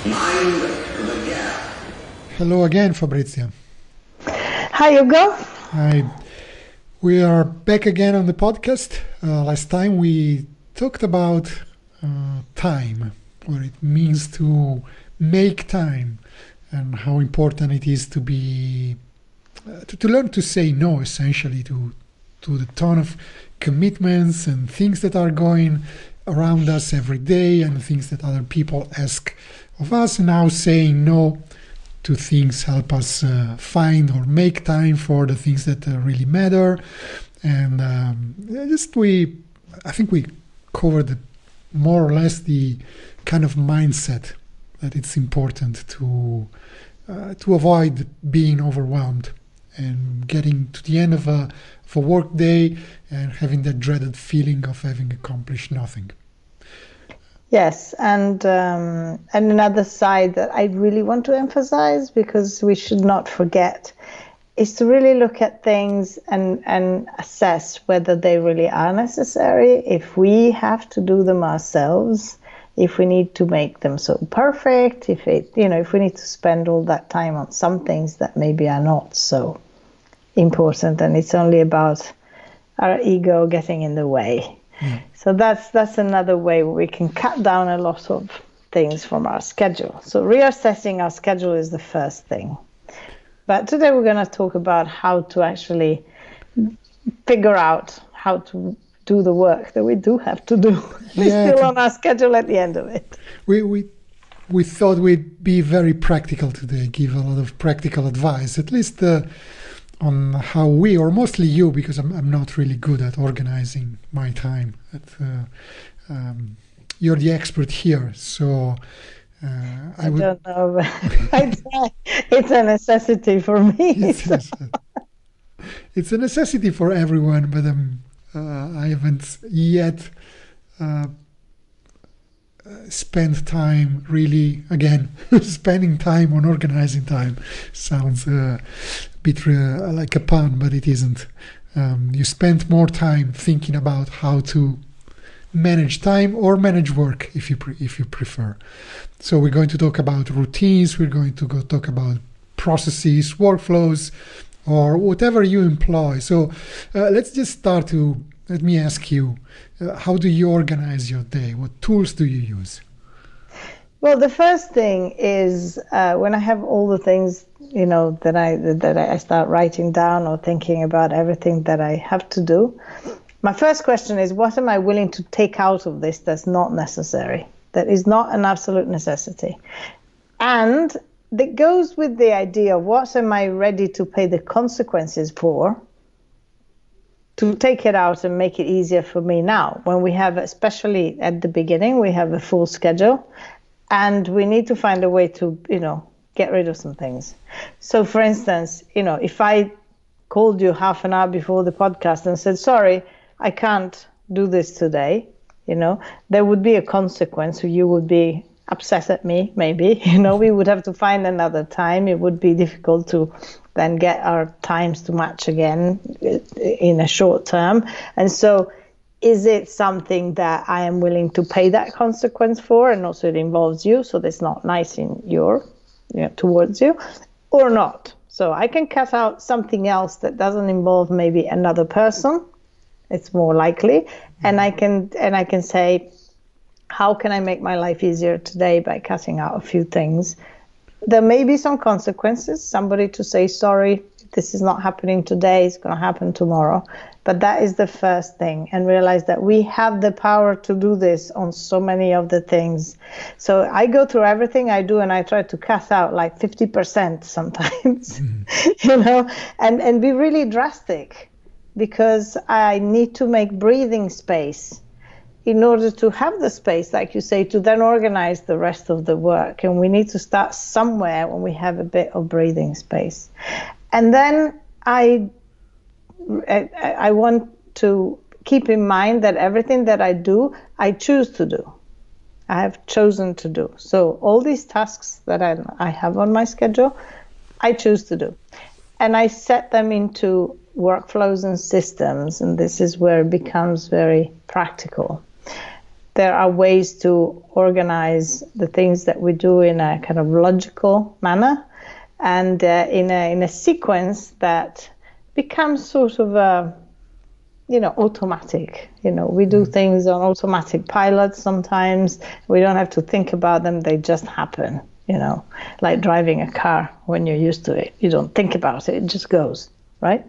Mind the gap. Hello again, Fabrizio. Hi, Hugo. Hi. We are back again on the podcast. Last time we talked about time, what it means to make time, and how important it is to be to learn to say no, essentially, to the ton of commitments and things that are going around us every day, and things that other people ask of us. And now saying no to things help us find or make time for the things that really matter. And I think we covered more or less the kind of mindset that it's important to avoid being overwhelmed and getting to the end of a work day and having that dreaded feeling of having accomplished nothing. Yes, and another side that I really want to emphasize, because we should not forget, is to really look at things and assess whether they really are necessary, if we have to do them ourselves, if we need to make them so perfect, if we need to spend all that time on some things that maybe are not so important, and it's only about our ego getting in the way. So that's another way we can cut down a lot of things from our schedule. So reassessing our schedule is the first thing. But today we're going to talk about how to actually figure out how to do the work that we do have to do. We're still on our schedule at the end of it. We thought we'd be very practical today, give a lot of practical advice, at least on how we, or mostly you, because I'm not really good at organizing my time. You're the expert here, so I don't know. It's a necessity for me. It's a necessity for everyone, but I haven't yet spent time really, again, spending time on organizing time sounds a bit like a pun, but it isn't. You spend more time thinking about how to manage time or manage work, if you prefer. So we're going to talk about routines, we're going to talk about processes, workflows, or whatever you employ. So let's just start let me ask you, how do you organize your day? What tools do you use? Well, the first thing is when I have all the things, that I start writing down or thinking about everything that I have to do. My first question is, what am I willing to take out of this that's not necessary, that is not an absolute necessity? And that goes with the idea of what am I ready to pay the consequences for, to take it out and make it easier for me now, when we have, especially at the beginning, we have a full schedule and we need to find a way to, get rid of some things. So for instance, if I called you half an hour before the podcast and said, sorry, I can't do this today, there would be a consequence. You would be upset at me, maybe, we would have to find another time. It would be difficult to then get our times to match again in a short term. And so is it something that I am willing to pay that consequence for? And also it involves you, so that's not nice towards you, or not. So I can cut out something else that doesn't involve maybe another person. It's more likely. And I can say, how can I make my life easier today by cutting out a few things? There may be some consequences, somebody to say, sorry, this is not happening today, it's going to happen tomorrow. But that is the first thing, and realize that we have the power to do this on so many of the things. So I go through everything I do and I try to cut out like 50% sometimes, and be really drastic, because I need to make breathing space in order to have the space, like you say, to then organize the rest of the work. And we need to start somewhere when we have a bit of breathing space. And then I want to keep in mind that everything that I do, I choose to do. I have chosen to do. So all these tasks that I have on my schedule, I choose to do. And I set them into workflows and systems, and this is where it becomes very practical. there are ways to organize the things that we do in a kind of logical manner, and in a sequence that becomes sort of automatic. We do things on automatic pilot sometimes. We don't have to think about them. They just happen, like driving a car. When you're used to it, you don't think about it. It just goes, right?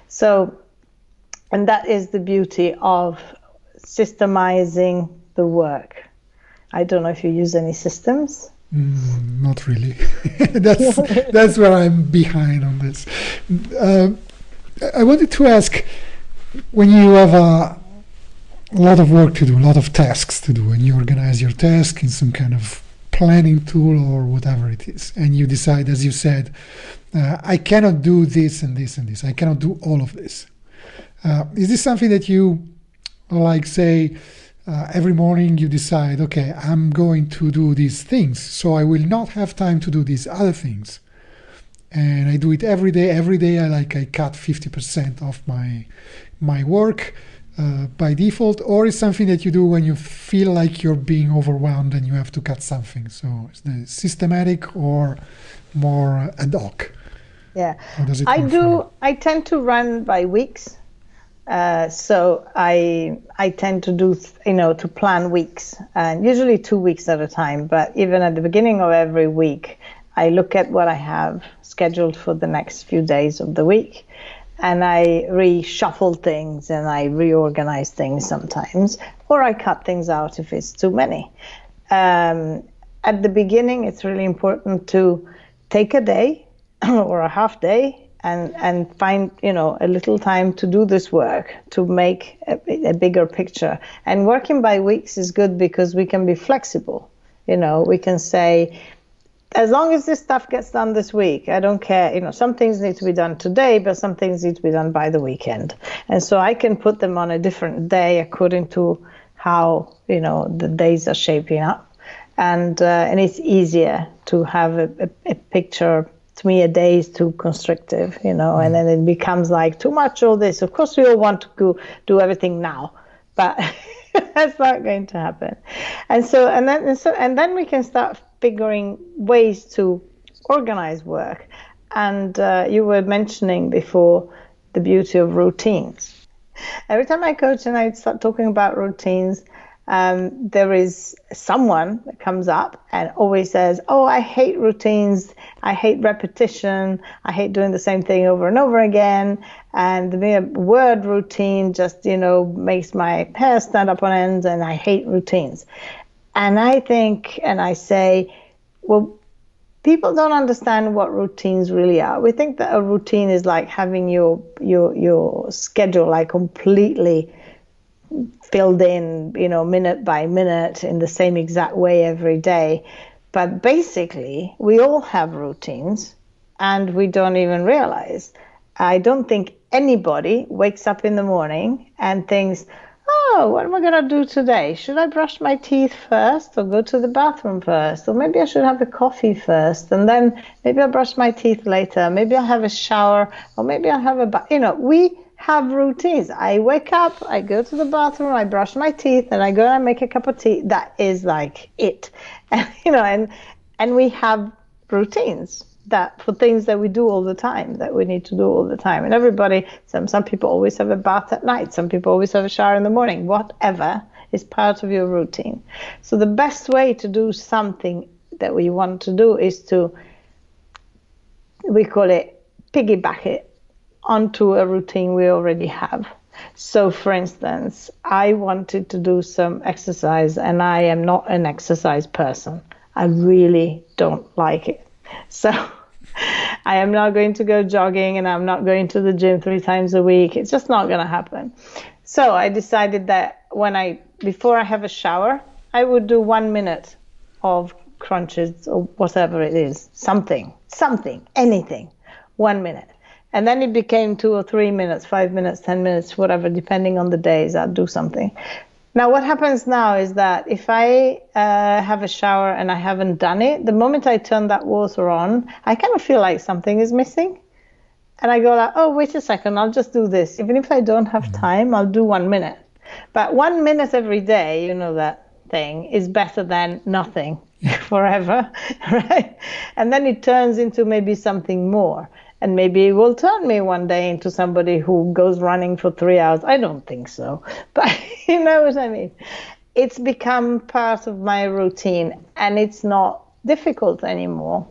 So, and that is the beauty of systemizing the work. I don't know if you use any systems. Not really. That's where I'm behind on this. I wanted to ask, when you have a lot of work to do, a lot of tasks to do, and you organize your task in some kind of planning tool or whatever it is, and you decide, as you said, I cannot do this and this and this. I cannot do all of this. Is this something that you, like, say, every morning you decide, okay, I'm going to do these things, so I will not have time to do these other things, and I do it every day. Every day I cut 50% of my work by default, or is something that you do when you feel like you're being overwhelmed and you have to cut something? So is it systematic or more ad hoc? Yeah, I tend to run by weeks. So I tend to do, to plan weeks, and usually 2 weeks at a time. But even at the beginning of every week, I look at what I have scheduled for the next few days of the week, and I reshuffle things and I reorganize things sometimes, or I cut things out if it's too many. At the beginning, it's really important to take a day or a half day and find, a little time to do this work, to make a bigger picture. And working by weeks is good because we can be flexible. We can say, as long as this stuff gets done this week, I don't care. Some things need to be done today, but some things need to be done by the weekend. And so I can put them on a different day according to how, the days are shaping up. And it's easier to have a picture. To me, a day is too constrictive, and then it becomes like too much all this. Of course, we all want to go do everything now, but that's not going to happen. And then we can start figuring ways to organize work. And you were mentioning before the beauty of routines. Every time I coach and I start talking about routines, there is someone that comes up and always says, oh, I hate routines, I hate repetition, I hate doing the same thing over and over again, and the mere word routine just, makes my hair stand up on end, and I hate routines. And I think, and I say, well, people don't understand what routines really are. We think that a routine is like having your schedule like completely filled in, minute by minute in the same exact way every day. But basically, we all have routines and we don't even realize. I don't think anybody wakes up in the morning and thinks, oh, what am I going to do today? Should I brush my teeth first or go to the bathroom first? Or maybe I should have a coffee first and then maybe I'll brush my teeth later. Maybe I'll have a shower, or maybe I'll have a bath. We have routines. I wake up, I go to the bathroom, I brush my teeth, and I go and make a cup of tea. That is like it. And we have routines that for things that we do all the time, that we need to do all the time. And everybody, some people always have a bath at night, some people always have a shower in the morning. Whatever is part of your routine. So the best way to do something that we want to do is to, we call it piggyback it onto a routine we already have. So for instance, I wanted to do some exercise, and I am not an exercise person. I really don't like it. So I am not going to go jogging, and I'm not going to the gym 3 times a week. It's just not going to happen. So I decided that before I have a shower, I would do 1 minute of crunches or whatever it is, something, anything, 1 minute. And then it became 2 or 3 minutes, 5 minutes, 10 minutes, whatever, depending on the days, I'd do something. Now, what happens now is that if I have a shower and I haven't done it, the moment I turn that water on, I kind of feel like something is missing. And I go like, oh, wait a second, I'll just do this. Even if I don't have time, I'll do 1 minute. But 1 minute every day, that something is better than nothing forever, right? And then it turns into maybe something more. And maybe it will turn me one day into somebody who goes running for 3 hours. I don't think so. But you know what I mean? It's become part of my routine, and it's not difficult anymore.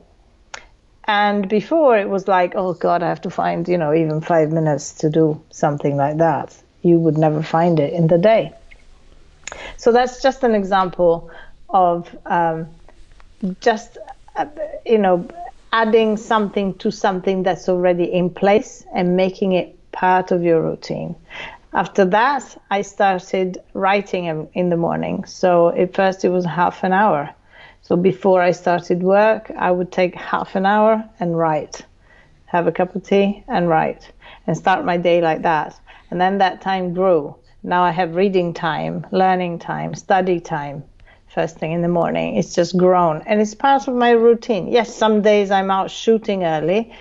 And before it was like, oh God, I have to find, even 5 minutes to do something like that. You would never find it in the day. So that's just an example of adding something to something that's already in place and making it part of your routine. After that, I started writing in the morning. So at first it was half an hour. So before I started work, I would take half an hour and write, have a cup of tea and write, and start my day like that. And then that time grew. Now I have reading time, learning time, study time, first thing in the morning. It's just grown, and it's part of my routine. Yes, some days I'm out shooting early,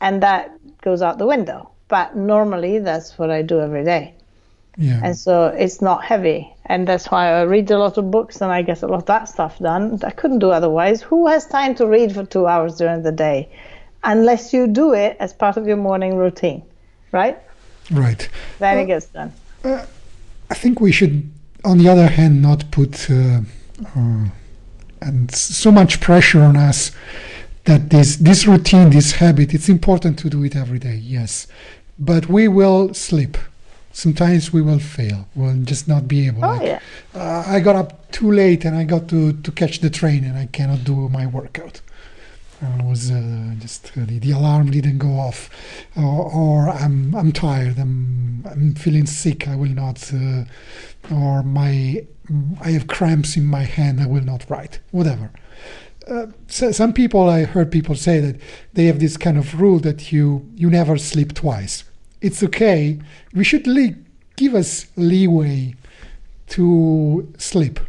and that goes out the window. But normally that's what I do every day. Yeah. And so it's not heavy. And that's why I read a lot of books and I get a lot of that stuff done. I couldn't do otherwise. Who has time to read for 2 hours during the day? Unless you do it as part of your morning routine, right? Right. Then it gets done. I think we should, on the other hand, not put and so much pressure on us that this routine, this habit, it's important to do it every day, yes. But we will slip. Sometimes we will fail. We'll just not be able. I got up too late and I got to catch the train and I cannot do my workout. I was the alarm didn't go off, or I'm tired. I'm feeling sick. I will not, or I have cramps in my hand. I will not write. Whatever. So some people, I heard people say that they have this kind of rule that you never sleep twice. It's okay. We should give us leeway to sleep,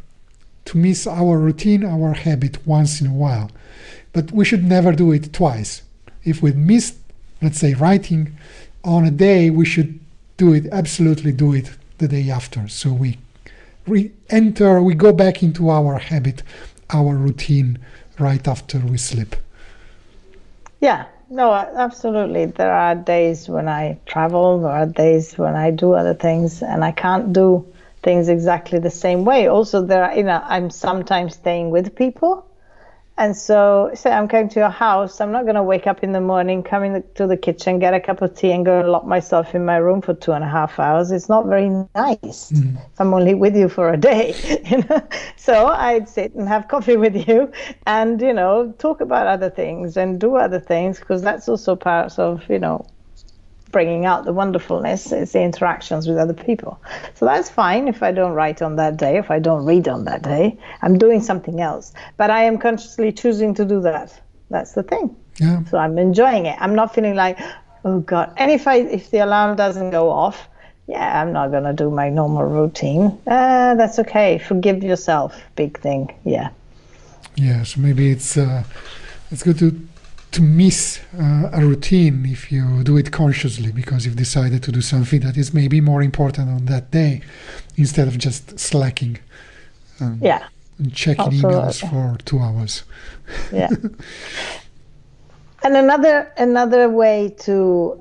to miss our routine, our habit once in a while. But we should never do it twice. If we missed, let's say, writing on a day, we should absolutely do it the day after. So we go back into our habit, our routine right after we sleep. Yeah. No, absolutely. There are days when I travel, there are days when I do other things, and I can't do things exactly the same way. Also, I'm sometimes staying with people. And so, say I'm going to your house, I'm not going to wake up in the morning, come into the kitchen, get a cup of tea and go and lock myself in my room for 2.5 hours. It's not very nice if I'm only with you for a day, So I'd sit and have coffee with you and, talk about other things and do other things, because that's also part of, bringing out the wonderfulness. It's the interactions with other people. So that's fine if I don't write on that day, if I don't read on that day. I'm doing something else. But I am consciously choosing to do that. That's the thing. Yeah. So I'm enjoying it. I'm not feeling like, oh God. And if the alarm doesn't go off, I'm not going to do my normal routine. That's okay. Forgive yourself. Big thing. Yeah. Yeah. So maybe it's good to miss a routine if you do it consciously, because you've decided to do something that is maybe more important on that day, instead of just slacking and checking emails for 2 hours. Yeah. And another way to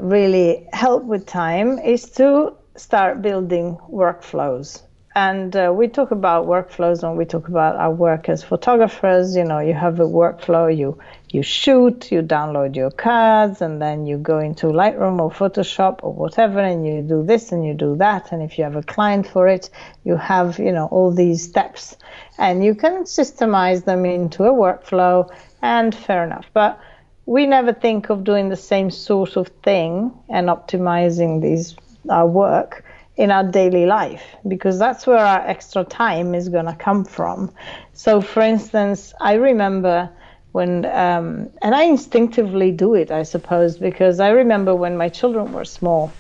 really help with time is to start building workflows. And we talk about workflows when we talk about our work as photographers. You have a workflow, you shoot, you download your cards, and then you go into Lightroom or Photoshop or whatever, and you do this and you do that. And if you have a client for it, you have, all these steps. And you can systemize them into a workflow, and fair enough. But we never think of doing the same sort of thing and optimizing our work in our daily life, because that's where our extra time is going to come from. So, for instance, I remember when, and I instinctively do it, I suppose, because I remember when my children were small,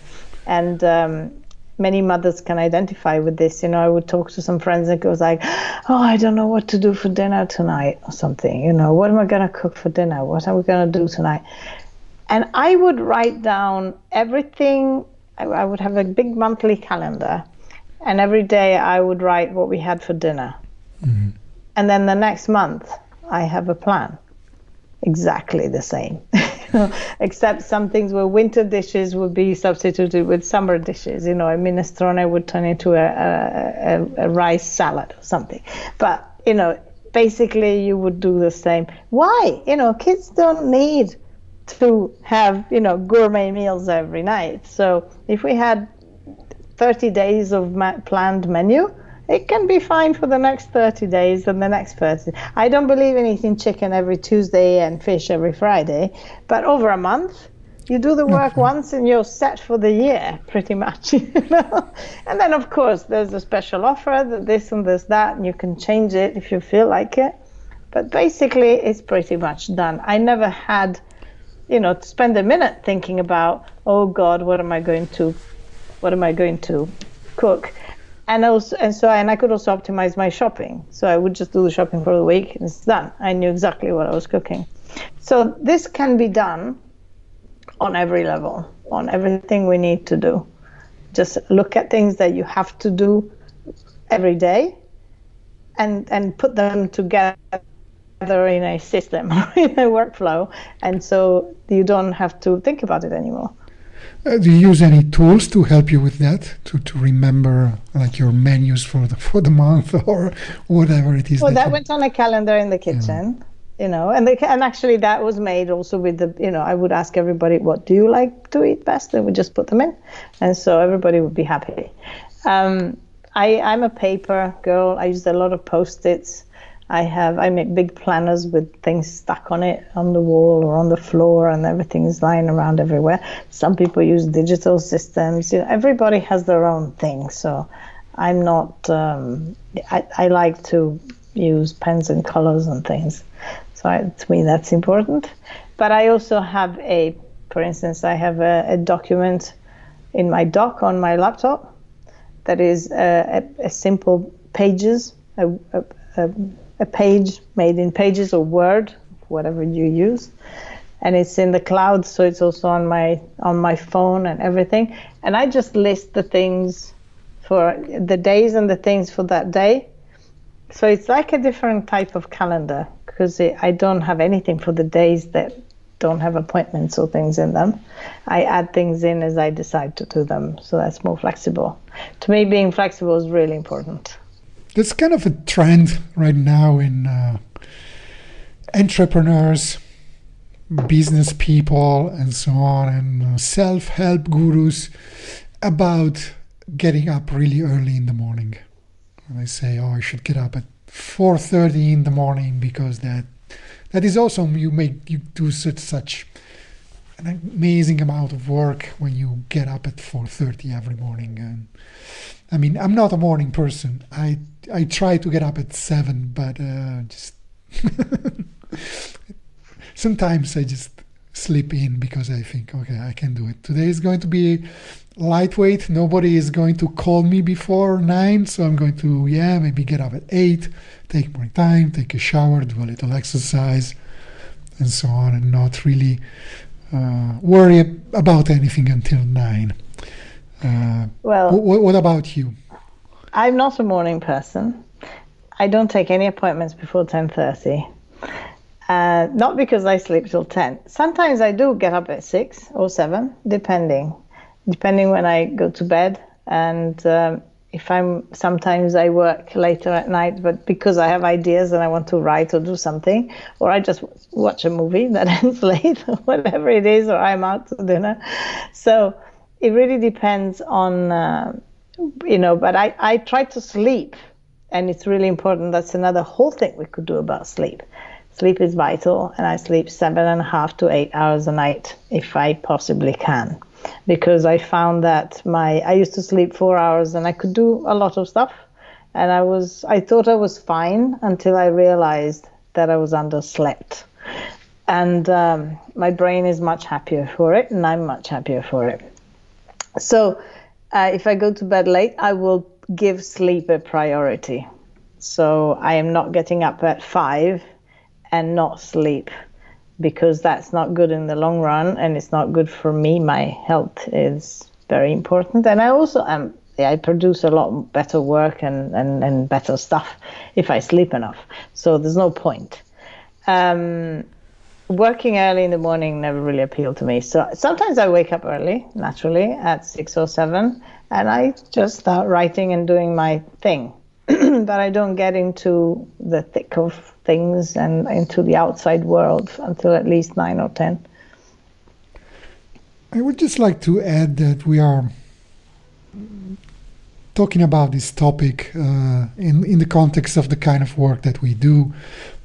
and many mothers can identify with this. I would talk to some friends and it goes like, oh, I don't know what to do for dinner tonight or something. What am I going to cook for dinner? What are we going to do tonight? And I would write down everything. I would have a big monthly calendar, and every day I would write what we had for dinner. And then the next month, I have a plan. Exactly the same. Except some things where winter dishes would be substituted with summer dishes. A minestrone would turn into a rice salad or something. But, basically you would do the same. Why? Kids don't need to have, gourmet meals every night. So if we had 30 days of planned menu, it can be fine for the next 30 days and the next 30. I don't believe in eating chicken every Tuesday and fish every Friday, but over a month, you do the work once and you're set for the year, pretty much. And then, of course, there's a special offer, this and this, that, and you can change it if you feel like it. But basically, it's pretty much done. I never had, to spend a minute thinking about, oh God, what am I going to cook? And I could also optimize my shopping. So I would just do the shopping for the week and it's done. I knew exactly what I was cooking. So this can be done on every level, on everything we need to do. Just look at things that you have to do every day and put them together in a system, in a workflow. And so you don't have to think about it anymore. Do you use any tools to help you with that, to remember like your menus for the month or whatever it is? Well, that went on a calendar in the kitchen, and actually that was made also with I would ask everybody, what do you like to eat best? And we just put them in. And so everybody would be happy. I'm a paper girl. I used a lot of Post-its. I make big planners with things stuck on it, on the wall or on the floor, and everything's lying around everywhere. Some people use digital systems. Everybody has their own thing. So I'm not, I like to use pens and colors and things. So to me, that's important. But I also have for instance, I have a document in my dock on my laptop that is a simple pages, a page made in Pages or Word, whatever you use, and it's in the cloud, so it's also on my phone and everything. And I just list the things for the days and the things for that day. So it's like a different type of calendar because I don't have anything for the days that don't have appointments or things in them. I add things in as I decide to do them, so that's more flexible. To me, being flexible is really important. There's kind of a trend right now in entrepreneurs, business people, and so on, and self-help gurus about getting up really early in the morning. And they say, I should get up at 4:30 in the morning because that is awesome. You do such an amazing amount of work when you get up at 4:30 every morning. And I mean, I'm not a morning person. I try to get up at 7, but just sometimes I just sleep in because I think, okay, I can do it. Today is going to be lightweight. Nobody is going to call me before 9, so I'm going to, maybe get up at 8, take my time, take a shower, do a little exercise, and so on, and not really worry about anything until 9. What about you? I'm not a morning person. I don't take any appointments before 10:30. Not because I sleep till 10. Sometimes I do get up at 6 or 7, depending when I go to bed. And sometimes I work later at night, but because I have ideas and I want to write or do something, or I just watch a movie that ends late, or whatever it is, or I'm out to dinner. So it really depends on, but I try to sleep, and it's really important. That's another whole thing we could do about sleep. Sleep is vital, and I sleep 7.5 to 8 hours a night if I possibly can, because I found that I used to sleep 4 hours and I could do a lot of stuff, and I thought I was fine until I realized that I was underslept, and my brain is much happier for it, and I'm much happier for it. So if I go to bed late, I will give sleep a priority. So I am not getting up at 5 and not sleep, because that's not good in the long run, and it's not good for me. My health is very important. And I also am, I produce a lot better work and better stuff if I sleep enough. So there's no point. Working early in the morning never really appealed to me. So sometimes I wake up early, naturally, at 6 or 7, and I just start writing and doing my thing. But I don't get into the thick of things and into the outside world until at least 9 or 10. I would just like to add that we are talking about this topic in the context of the kind of work that we do,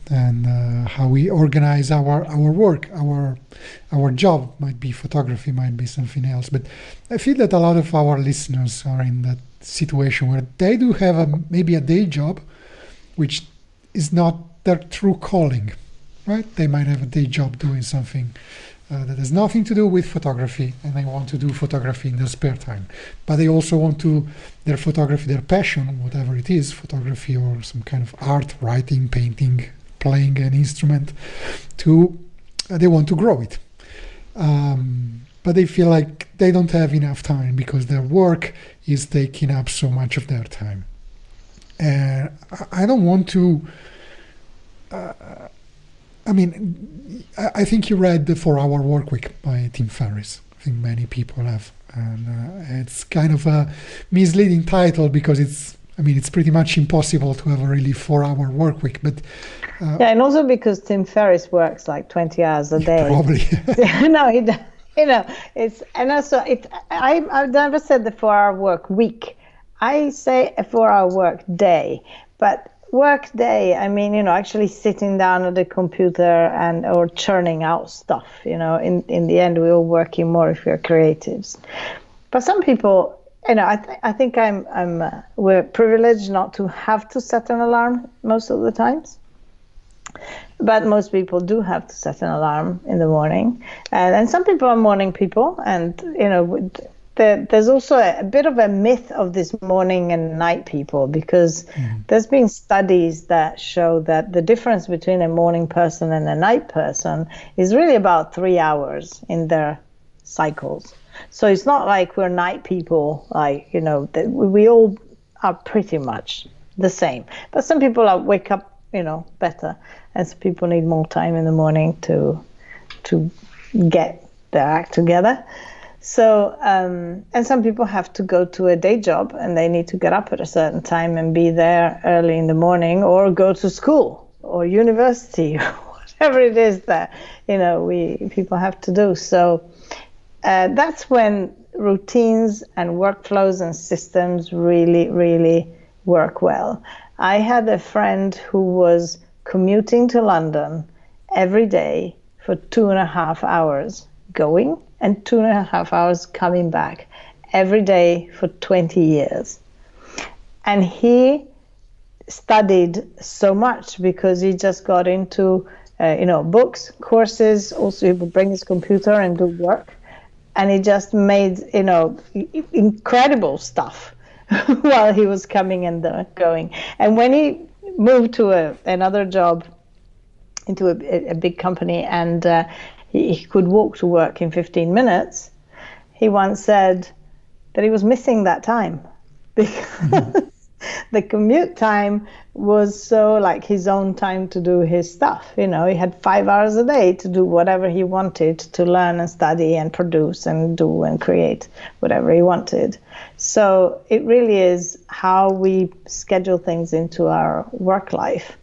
and how we organize our work, our job. Might be photography, might be something else. But I feel that a lot of our listeners are in that situation where they do have maybe a day job, which is not their true calling, right? They might have a day job doing something that has nothing to do with photography, and they want to do photography in their spare time. But they also want to, their photography, their passion, whatever it is, photography or some kind of art, writing, painting, playing an instrument, they want to grow it. But they feel like they don't have enough time because their work is taking up so much of their time. And I don't want to... I think you read the 4-Hour Workweek by Tim Ferriss. I think many people have. And it's kind of a misleading title because it's pretty much impossible to have a really 4-hour workweek. But and also because Tim Ferriss works like 20 hours a day. Probably. No, it's, and also I've never said the 4-hour work week. I say a 4-hour work day, but work day, actually sitting down at the computer or churning out stuff. In the end, we're all working more if we're creatives. But some people, I think we're privileged not to have to set an alarm most of the times. But most people do have to set an alarm in the morning, and some people are morning people, and there's also a bit of a myth of this morning and night people, because there's been studies that show that the difference between a morning person and a night person is really about 3 hours in their cycles. So it's not like we're night people, we all are pretty much the same. But some people wake up, better, and some people need more time in the morning to get their act together. So, and some people have to go to a day job and they need to get up at a certain time and be there early in the morning, or go to school or university, or whatever it is that, people have to do. So that's when routines and workflows and systems really, really work well. I had a friend who was commuting to London every day for 2.5 hours going and 2.5 hours coming back every day for 20 years. And he studied so much because he just got into, books, courses. Also, he would bring his computer and do work. And he just made, incredible stuff while he was coming and going. And when he moved to another job into a big company, and he could walk to work in 15 minutes, he once said that he was missing that time because the commute time was so like his own time to do his stuff. He had 5 hours a day to do whatever he wanted, to learn and study and produce and do and create whatever he wanted. So it really is how we schedule things into our work life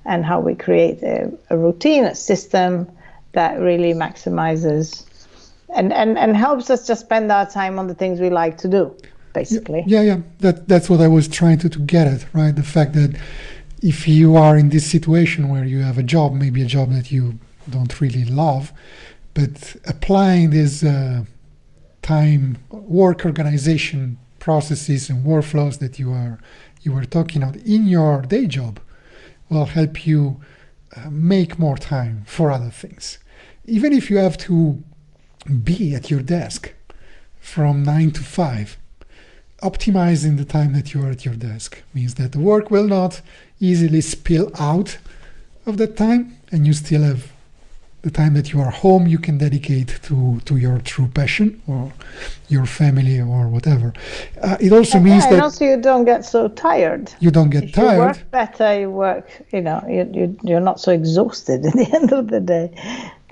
and how we create a routine, a system that really maximizes and helps us just spend our time on the things we like to do, basically. Yeah. That's what I was trying to get at, right? The fact that if you are in this situation where you have a job, maybe a job that you don't really love, but applying these time work organization processes and workflows that you were talking about in your day job will help you make more time for other things. Even if you have to be at your desk from 9 to 5, optimizing the time that you are at your desk means that the work will not easily spill out of that time, and you still have The time that you are home, you can dedicate to your true passion or your family or whatever. It also means and that also you don't get so tired. you don't get If tired. you work better, you work, you're not so exhausted at the end of the day.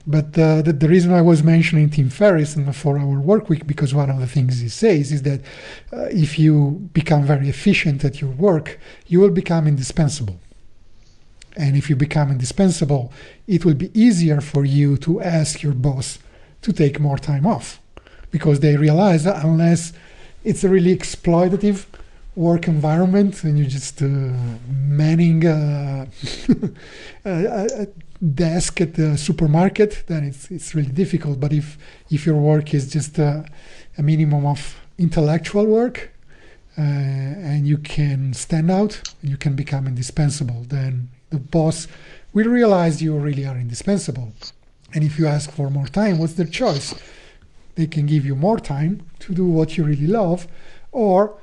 But the reason I was mentioning Tim Ferriss and the 4-hour work week, because one of the things he says is that if you become very efficient at your work, you will become indispensable. And if you become indispensable, it will be easier for you to ask your boss to take more time off, because they realize that unless it's a really exploitative work environment and you're just manning a desk at the supermarket, then it's really difficult. But if your work is just a minimum of intellectual work and you can stand out and you can become indispensable, then the boss will realize you really are indispensable. And if you ask for more time, what's their choice? They can give you more time to do what you really love, or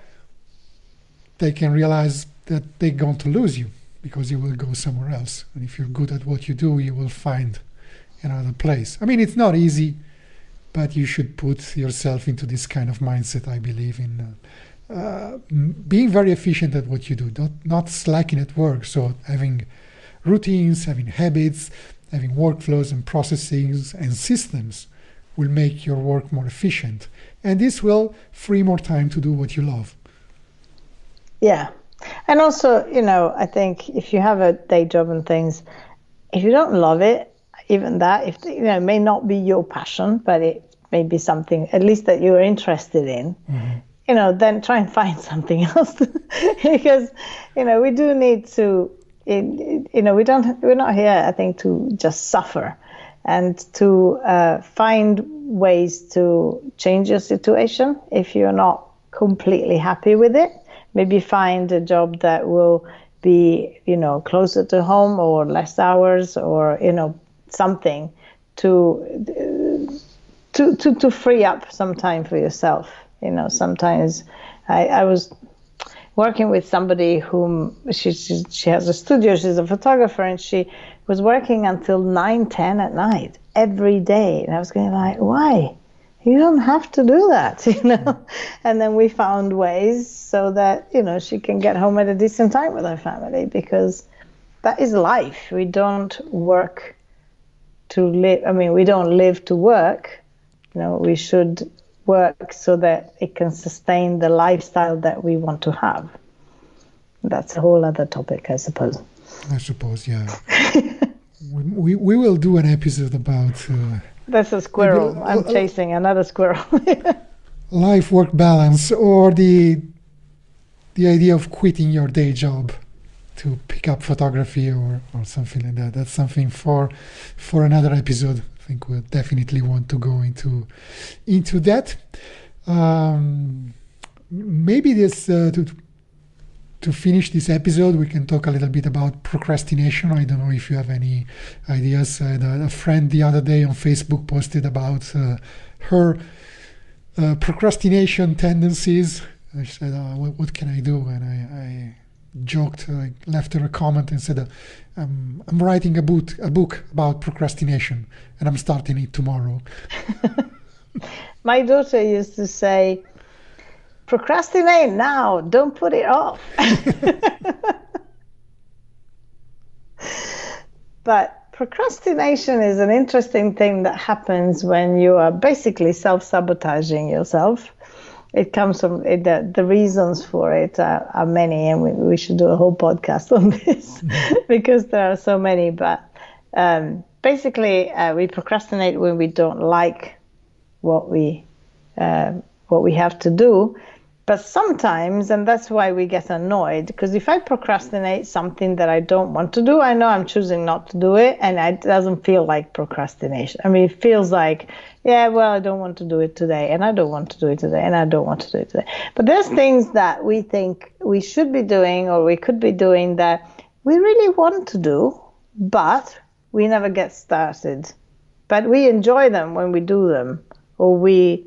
they can realize that they're going to lose you because you will go somewhere else. And if you're good at what you do, you will find another place. I mean, it's not easy, but you should put yourself into this kind of mindset, I believe, in being very efficient at what you do, not slacking at work. So having routines, having habits, having workflows and processes and systems will make your work more efficient. And this will free more time to do what you love. Yeah. And also, I think if you have a day job and things, if you don't love it, even that, if it may not be your passion, but it may be something at least that you're interested in, then try and find something else. Because, we do need to, we're not here, I think, to just suffer and to find ways to change your situation if you're not completely happy with it. Maybe find a job that will be, closer to home or less hours or, something to free up some time for yourself. Sometimes I was working with somebody whom she has a studio, she's a photographer, and she was working until 9-10 at night every day. And I was going like, why? You don't have to do that, And then we found ways so that, she can get home at a decent time with her family, because that is life. We don't work to live. I mean, we don't live to work. We should work so that it can sustain the lifestyle that we want to have. That's a whole other topic, I suppose. Yeah. we will do an episode about... That's a squirrel. I'm chasing another squirrel. Life-work balance, or the idea of quitting your day job to pick up photography or something like that. That's something for another episode. I think we'll definitely want to go into that. Maybe this to finish this episode, we can talk a little bit about procrastination. I don't know if you have any ideas. A friend the other day on Facebook posted about her procrastination tendencies. She said, what can I do? And I joked, I left her a comment and said, I'm writing a book about procrastination, and I'm starting it tomorrow. My daughter used to say, procrastinate now, don't put it off. But procrastination is an interesting thing that happens when you are basically self-sabotaging yourself. It comes from the reasons for it are many, and we should do a whole podcast on this because there are so many. But basically, we procrastinate when we don't like what we have to do. But sometimes, and that's why we get annoyed, because if I procrastinate something that I don't want to do, I know I'm choosing not to do it, and it doesn't feel like procrastination. I mean, it feels like, yeah, well, I don't want to do it today, and I don't want to do it today, and I don't want to do it today. But there's things that we think we should be doing or we could be doing that we really want to do, but we never get started. But we enjoy them when we do them, or we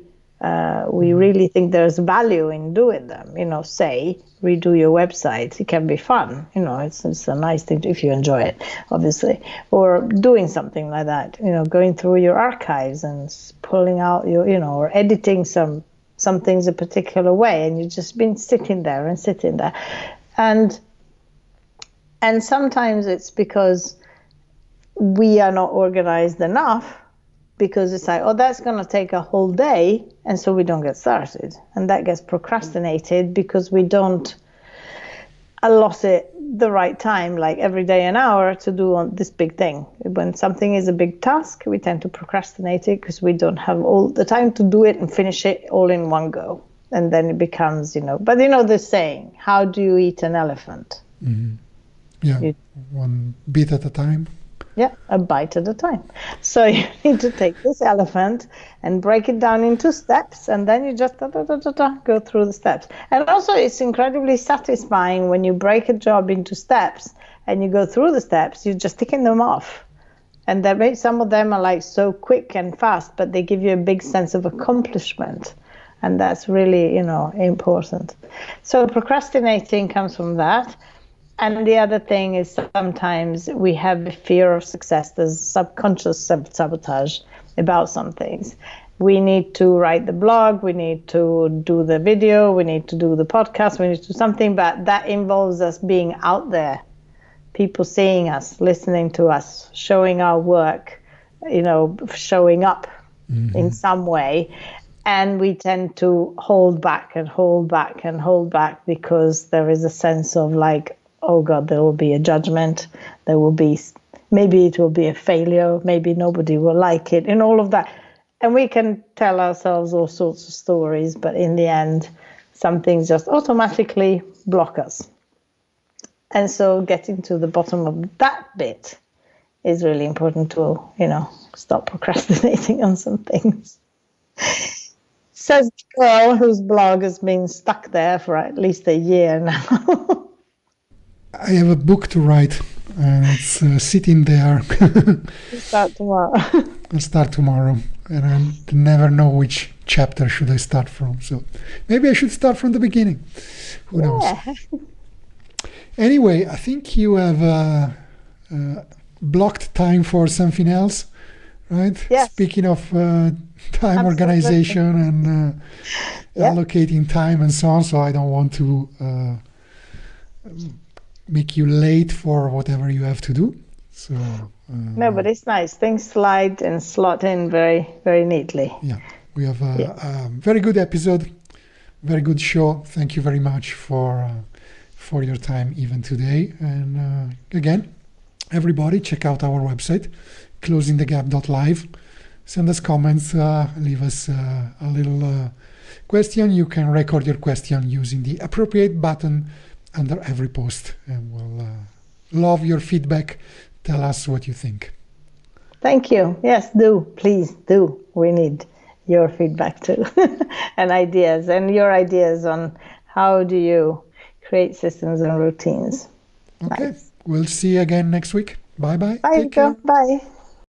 we really think there's value in doing them. Say redo your website. It can be fun. It's a nice thing if you enjoy it, obviously. Or doing something like that. Going through your archives and pulling out your, or editing some things a particular way, and you've just been sitting there. And sometimes it's because we are not organized enough, because it's like, that's going to take a whole day, and so we don't get started. And that gets procrastinated because we don't allot the right time, like every day an hour, to do on this big thing. When something is a big task, we tend to procrastinate it because we don't have all the time to do it and finish it all in one go. And then it becomes, but the saying, how do you eat an elephant? Mm-hmm. Yeah, one bit at a time. Yeah, a bite at a time. So you need to take this elephant and break it down into steps, and then you just go through the steps. And also it's incredibly satisfying when you break a job into steps and you go through the steps, you're just ticking them off. And some of them are like so quick and fast, but they give you a big sense of accomplishment. And that's really, important. So procrastinating comes from that. And the other thing is sometimes we have a fear of success. There's subconscious sabotage about some things. We need to write the blog, we need to do the video, we need to do the podcast, we need to do something, but that involves us being out there, people seeing us, listening to us, showing our work, showing up in some way. And we tend to hold back because there is a sense of like, oh God, there will be a judgment. Maybe it will be a failure. Maybe nobody will like it, and all of that. And we can tell ourselves all sorts of stories, but in the end, some things just automatically block us. And so getting to the bottom of that bit is really important to, stop procrastinating on some things. Says the girl whose blog has been stuck there for at least a year now. I have a book to write, and it's sitting there. Start tomorrow. I'll start tomorrow, and I never know which chapter should I start from. So maybe I should start from the beginning. Who knows? Anyway, I think you have blocked time for something else, right? Yes. Speaking of time organization and allocating time and so on, so I don't want to make you late for whatever you have to do. So no, but it's nice. Things slide and slot in very, very neatly. Yeah, we have a very good episode, very good show. Thank you very much for your time even today. And again, everybody check out our website, closingthegap.live. Send us comments, leave us a little question. You can record your question using the appropriate button under every post, and we'll love your feedback. Tell us what you think. Thank you. Yes, do. Please do. We need your feedback too. And ideas, and your ideas on how do you create systems and routines. Okay. Nice. We'll see you again next week. Bye-bye. Bye. Take care. Bye.